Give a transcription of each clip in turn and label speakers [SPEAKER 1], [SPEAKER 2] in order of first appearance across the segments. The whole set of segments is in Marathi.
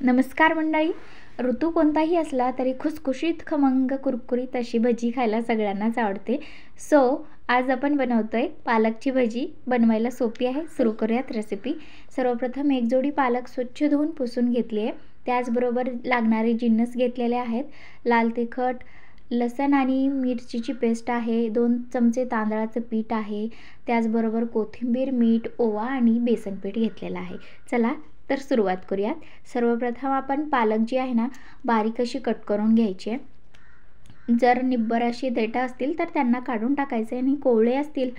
[SPEAKER 1] नमस्कार मंडळी. ऋतू कोणताही असला तरी खुसखुशीत खमंग कुरकुरीत अशी भजी खायला सगळ्यांनाच आवडते. सो आज आपण बनवतोय पालकची भजी. बनवायला सोपी आहे. सुरू करूयात रेसिपी. सर्वप्रथम एक जोडी पालक स्वच्छ धुवून पुसून घेतली आहे. त्याचबरोबर लागणारे जिन्नस घेतलेले आहेत. लाल तिखट, लसण आणि मिरचीची पेस्ट आहे, 2 चमचे तांदळाचं पीठ आहे, त्याचबरोबर कोथिंबीर, मीठ, ओवा आणि बेसन पीठ घेतलेलं आहे. चला तर सुरुवात करूयात. सर्वप्रथम आपण पालक जी आहे ना बारीक अशी कट करून घ्यायची आहे. जर निब्बर अशी देठं असतील तर त्यांना काढून टाकायचे आणि कोवळे असतील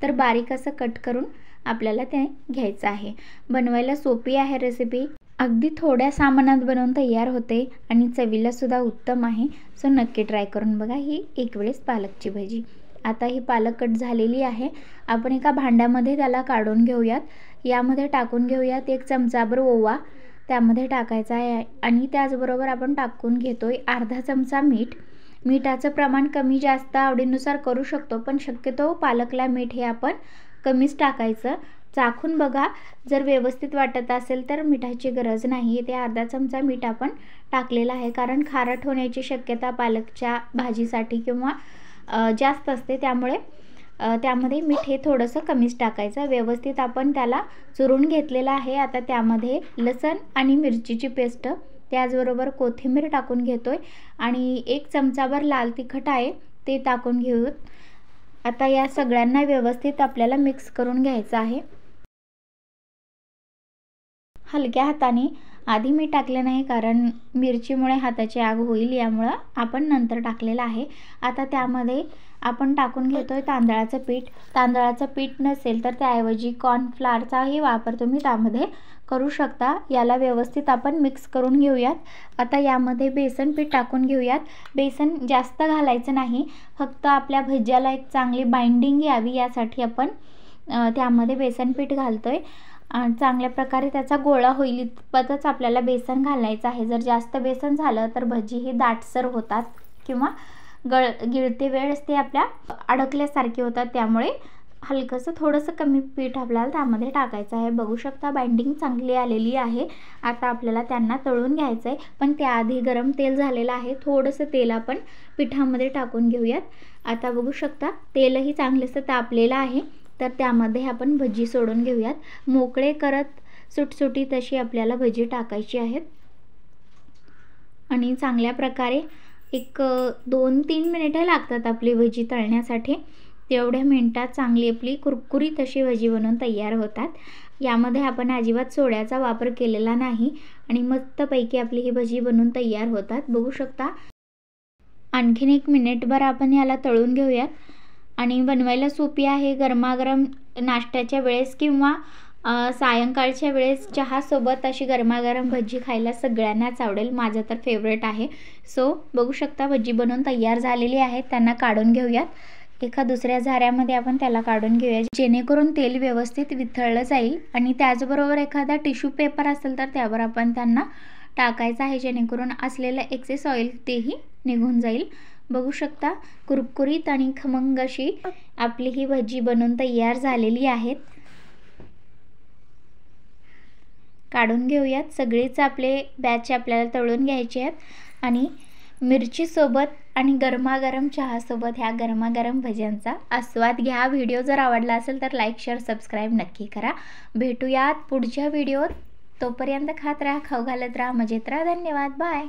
[SPEAKER 1] तर बारीक असं कट करून आपल्याला ते घ्यायचं आहे. बनवायला सोपी आहे रेसिपी. अगदी थोड्या सामानात बनवून तयार होते आणि चवीला सुद्धा उत्तम आहे. सो नक्की ट्राय करून बघा ही एक वेळेस पालकची भजी. आता ही पालक कट झालेली आहे. आपण एका भांड्यामध्ये त्याला काढून घेऊयात. यामध्ये टाकून घेऊयात 1 चमचाभर ओवा त्यामध्ये टाकायचा आहे आणि त्याचबरोबर आपण टाकून घेतोय अर्धा चमचा मीठ. मिठाचं प्रमाण कमी जास्त आवडीनुसार करू शकतो, पण शक्यतो पालकला मीठ हे आपण कमीच टाकायचं. चाखून बघा, जर व्यवस्थित वाटत असेल तर मिठाची गरज नाही. ते अर्धा चमचा मीठ आपण टाकलेलं आहे, कारण खारट होण्याची शक्यता पालकच्या भाजीसाठी किंवा जास्त असते, त्यामुळे त्यामध्ये मीठ हे थोडंसं कमीच टाकायचं. व्यवस्थित आपण त्याला चुरून घेतलेलं आहे. आता त्यामध्ये लसण आणि मिरचीची पेस्ट, त्याचबरोबर कोथिंबीर टाकून घेतोय आणि 1 चमचाभर लाल तिखट आहे ते टाकून घेऊत. आता या सगळ्यांना व्यवस्थित आपल्याला मिक्स करून घ्यायचं आहे. हलक्या हाताने. आधी मी टाकले नाही कारण मिरचीमुळे हाताची आग होईल, यामुळे आपण नंतर टाकलेलं आहे. आता त्यामध्ये आपण टाकून घेतोय तांदळाचं पीठ. तांदळाचं पीठ नसेल तर त्याऐवजी कॉर्नफ्लॉरचाही वापर तुम्ही त्यामध्ये करू शकता. याला व्यवस्थित आपण मिक्स करून घेऊयात. आता यामध्ये बेसन पीठ टाकून घेऊयात. बेसन जास्त घालायचं नाही, फक्त आपल्या भज्याला एक चांगली बाइंडिंग यावी यासाठी आपण त्यामध्ये बेसन पीठ घालतोय. चांगल्या प्रकारे त्याचा गोळा होईल इतपतच आपल्याला बेसन घालायचं आहे. जर जास्त बेसन झालं तर भजी ही दाटसर होतात किंवा गिळते वेळेस ते आपल्या अडकल्यासारखे होतात, त्यामुळे हलकंसं थोडंसं कमी पीठ आपल्याला त्यामध्ये टाकायचं आहे. बघू शकता बाइंडिंग चांगली आलेली आहे. आता आपल्याला त्यांना तळून घ्यायचं आहे, पण त्याआधी गरम तेल झालेलं आहे. थोडंसं तेल आपण पिठामध्ये टाकून घेऊयात. आता बघू शकता तेलही चांगलंसं तापलेलं आहे, तर त्यामध्ये आपण भजी सोडून घेऊयात. मोकळे करत सुटसुटीत अशी आपल्याला भजी टाकायची आहेत आणि चांगल्या प्रकारे एक 2-3 मिनिटं लागतात आपली भजी तळण्यासाठी. तेवढ्या मिनिटात चांगली आपली कुरकुरीत अशी भजी बनवून तयार होतात. यामध्ये आपण अजिबात सोड्याचा वापर केलेला नाही आणि मस्तपैकी आपली ही भजी बनवून तयार होतात. बघू शकता. आणखीन 1 मिनिटभर आपण याला तळून घेऊयात आणि बनवायला सोपी आहे. गरमागरम नाश्त्याच्या वेळेस किंवा सायंकाळच्या वेळेस चहासोबत अशी गरमागरम भजी खायला सगळ्यांनाच आवडेल. माझं तर फेवरेट आहे. सो बघू शकता भजी बनवून तयार झालेली आहेत. त्यांना काढून घेऊयात. एका दुसऱ्या झाऱ्यामध्ये आपण त्याला काढून घेऊया, जेणेकरून तेल व्यवस्थित वितळलं जाईल आणि त्याचबरोबर एखादा टिश्यू पेपर असेल तर त्यावर आपण त्यांना टाकायचं आहे, जेणेकरून असलेलं एक्सेस ऑइल तेही निघून जाईल. बघू शकता कुरकुरीत आणि खमंग अशी आपली ही भजी बनवून तयार झालेली आहेत. काढून घेऊयात. सगळेच आपले बॅच आपल्याला तळून घ्यायचे आहेत आणि मिरचीसोबत आणि गरमागरम चहासोबत ह्या गरमागरम भज्यांचा आस्वाद घ्या. व्हिडिओ जर आवडला असेल तर लाईक, शेअर, सबस्क्राईब नक्की करा. भेटूयात पुढच्या व्हिडिओत. तोपर्यंत खात राहा, खाऊ घालत राहा, मजेत राहा. धन्यवाद. बाय.